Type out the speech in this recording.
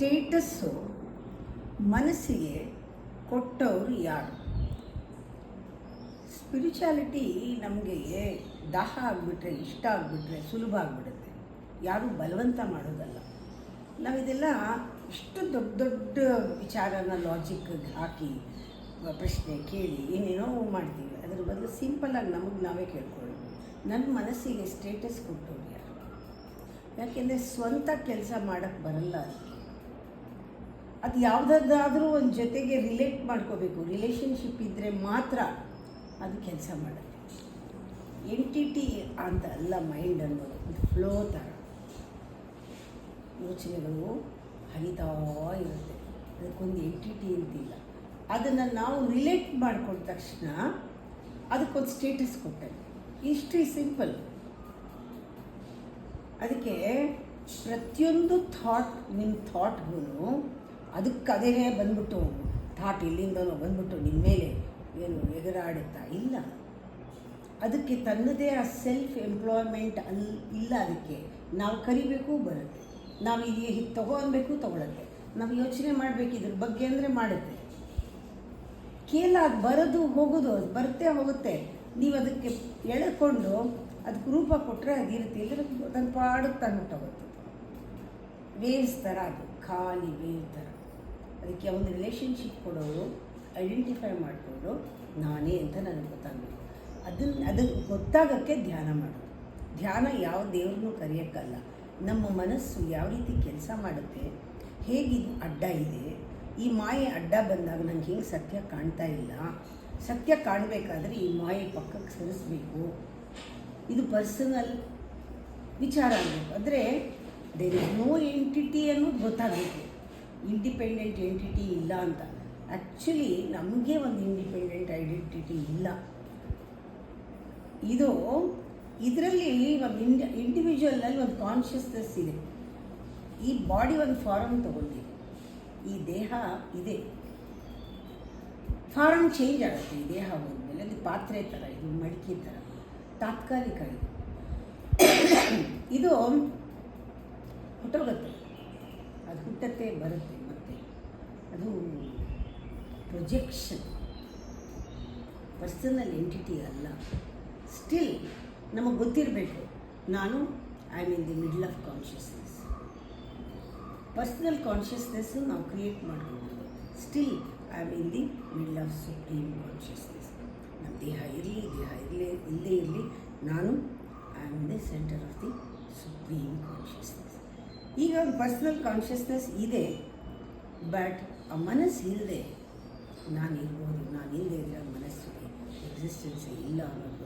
Status ಮನಸ್ಸಿಗೆ ಕೊಟ್ಟವರು ಯಾರು? ಸ್ಪಿರಿಚುಯಾಲಿಟಿ ನಮಗೆ ದಾಹ ಆಗಿಬಿಟ್ರೆ, ಇಷ್ಟ ಆಗಿಬಿಟ್ರೆ ಸುಲಭ ಆಗಿಬಿಡುತ್ತೆ. ಯಾರೂ ಬಲವಂತ ಮಾಡೋದಲ್ಲ. ನಾವಿದೆಲ್ಲ ಇಷ್ಟು ದೊಡ್ಡ ದೊಡ್ಡ ವಿಚಾರನ ಲಾಜಿಕ್ಗೆ ಹಾಕಿ ಪ್ರಶ್ನೆ ಕೇಳಿ ಏನೇನೋ ಮಾಡ್ತೀವಿ. ಅದರ ಬದಲು ಸಿಂಪಲ್ಲಾಗಿ ನಮಗೆ ನಾವೇ ಕೇಳ್ಕೊಳ್ಳೋದು, ನನ್ನ ಮನಸ್ಸಿಗೆ ಸ್ಟೇಟಸ್ ಕೊಟ್ಟವ್ರು ಯಾರು? ಯಾಕೆಂದರೆ ಸ್ವಂತ ಕೆಲಸ ಮಾಡೋಕ್ಕೆ ಬರಲ್ಲ. ಅದು ಯಾವುದಾದ್ರೂ ಒಂದು ಜೊತೆಗೆ ರಿಲೇಟ್ ಮಾಡ್ಕೋಬೇಕು. ರಿಲೇಷನ್ಶಿಪ್ ಇದ್ದರೆ ಮಾತ್ರ ಅದು ಕೆಲಸ ಮಾಡುತ್ತೆ. ಎಂಟಿಟಿ ಅಂತ ಅಲ್ಲ ಮೈಂಡ್ ಅನ್ನೋದು, ಒಂದು ಫ್ಲೋ ಥರ ಯೋಚನೆಗಳು ಹರಿತಾ ಇರುತ್ತೆ. ಅದಕ್ಕೊಂದು ಎಂಟಿಟಿ ಅಂತಿಲ್ಲ. ಅದನ್ನು ನಾವು ರಿಲೇಟ್ ಮಾಡ್ಕೊಂಡ ತಕ್ಷಣ ಅದಕ್ಕೊಂದು ಸ್ಟೇಟಸ್ ಕೊಟ್ಟೆ. ಇಷ್ಟು ಸಿಂಪಲ್. ಅದಕ್ಕೆ ಪ್ರತಿಯೊಂದು ನಿಮ್ಮ ಥಾಟ್ಗೂ ಅದಕ್ಕೆ ಅದೇ ಬಂದ್ಬಿಟ್ಟು ಥಾಟ್ ಎಲ್ಲಿಂದನೋ ಬಂದ್ಬಿಟ್ಟು ನಿಮ್ಮ ಮೇಲೆ ಏನು ಎಗರಾಡುತ್ತಾ ಇಲ್ಲ. ಅದಕ್ಕೆ ತನ್ನದೇ ಆ ಸೆಲ್ಫ್ ಎಂಪ್ಲಾಯ್ಮೆಂಟ್ ಇಲ್ಲ. ಅದಕ್ಕೆ ನಾವು ಕರಿಬೇಕು, ಬರುತ್ತೆ. ನಾವು ಹೀಗೆ ತೊಗೊಳ್ಬೇಕು, ತೊಗೊಳುತ್ತೆ. ನಾವು ಯೋಚನೆ ಮಾಡಬೇಕು ಇದ್ರ ಬಗ್ಗೆ ಅಂದರೆ ಮಾಡುತ್ತೆ. ಕೇಳ ಅದು ಬರೋದು ಹೋಗೋದು, ಅದು ಬರುತ್ತೆ ಹೋಗುತ್ತೆ. ನೀವು ಅದಕ್ಕೆ ಎಳ್ಕೊಂಡು ಅದಕ್ಕೆ ರೂಪ ಕೊಟ್ಟರೆ ಅದಿರುತ್ತೆ. ಇಲ್ಲದ್ರೆ ಅದನ್ನ ಪಾಡುತ್ತೆ ಅಂದ್ಬಿಟ್ಟೋಗುತ್ತೆ. ವೇವ್ಸ್ ಥರ, ಅದು ಖಾಲಿ ವೇವ್ ಥರ. ಅದಕ್ಕೆ ಒಂದು ರಿಲೇಷನ್ಶಿಪ್ ಕೊಡೋರು ಐಡೆಂಟಿಫೈ ಮಾಡಿಕೊಂಡು ನಾನೇ ಅಂತ ನನಗೆ ಗೊತ್ತಾಗಬೇಕು. ಅದಕ್ಕೆ ಗೊತ್ತಾಗೋಕ್ಕೆ ಧ್ಯಾನ ಮಾಡೋದು. ಧ್ಯಾನ ಯಾವ ದೇವ್ರನ್ನೂ ಕರೆಯೋಕ್ಕಲ್ಲ. ನಮ್ಮ ಮನಸ್ಸು ಯಾವ ರೀತಿ ಕೆಲಸ ಮಾಡುತ್ತೆ, ಹೇಗಿದು ಅಡ್ಡ ಇದೆ, ಈ ಮಾಯೆ ಅಡ್ಡ ಬಂದಾಗ ನನಗೆ ಹೆಂಗೆ ಸತ್ಯ ಕಾಣ್ತಾ ಇಲ್ಲ, ಸತ್ಯ ಕಾಣಬೇಕಾದ್ರೆ ಈ ಮಾಯೆ ಪಕ್ಕಕ್ಕೆ ಸರಿಸಬೇಕು. ಇದು ಪರ್ಸನಲ್ ವಿಚಾರ ಆಗಬೇಕು. ಅಂದರೆ ದೇರ್ ಇಸ್ ನೋ ಎಂಟಿಟಿ ಅನ್ನೋದು ಗೊತ್ತಾಗಬೇಕು. ಇಂಡಿಪೆಂಡೆಂಟ್ ಎಂಟಿಟಿ ಇಲ್ಲ ಅಂತ. ಆ್ಯಕ್ಚುಲಿ ನಮಗೆ ಒಂದು ಇಂಡಿಪೆಂಡೆಂಟ್ ಐಡೆಂಟಿಟಿ ಇಲ್ಲ. ಇದರಲ್ಲಿ ಒಂದು ಇಂಡಿವಿಜುವಲ್ನಲ್ಲಿ ಒಂದು ಕಾನ್ಷಿಯಸ್ನೆಸ್ ಇದೆ. ಈ ಬಾಡಿ ಒಂದು ಫಾರಮ್ ತೊಗೊಂಡಿದೆ, ಈ ದೇಹ ಇದೆ. ಫಾರಮ್ ಚೇಂಜ್ ಆಗುತ್ತೆ. ಈ ದೇಹ ಹೋದ್ಮೇಲೆ ಅದು ಪಾತ್ರೆ ಥರ, ಇದು ಮಡಿಕೆ ಥರ, ತಾತ್ಕಾಲಿಕ. ಇದು ಹುಟ್ಟೋಗುತ್ತೆ, ಅದು ಹುಟ್ಟತ್ತೆ ಬರುತ್ತೆ. ಮತ್ತು ಅದು ಪ್ರೊಜೆಕ್ಷನ್, ಪರ್ಸನಲ್ ಎಂಟಿಟಿ ಅಲ್ಲ. ಸ್ಟಿಲ್ ನಮಗೆ ಗೊತ್ತಿರಬೇಕು, ನಾನು I am in the middle of consciousness. Personal consciousness ನಾವು ಕ್ರಿಯೇಟ್ ಮಾಡ್ಬೋದು. Still I am in the middle of supreme consciousness. ನಮ್ಮ ದೇಹ ಇಲ್ಲದೇ ಇರಲಿ, ನಾನು I am the centre of the supreme consciousness. ಈಗ ಒಂದು ಪರ್ಸನಲ್ ಕಾನ್ಷಿಯಸ್ನೆಸ್ ಇದೆ, ಬಟ್ ಆ ಮನಸ್ಸು ಇಲ್ಲದೆ ನಾನಿರ್ಬೋದು, ನಾನು ಇಲ್ಲದೆ ಇದ್ದರೆ ಮನಸ್ಸಿಗೆ ಎಕ್ಸಿಸ್ಟೆನ್ಸೇ ಇಲ್ಲ ಅನ್ನೋದು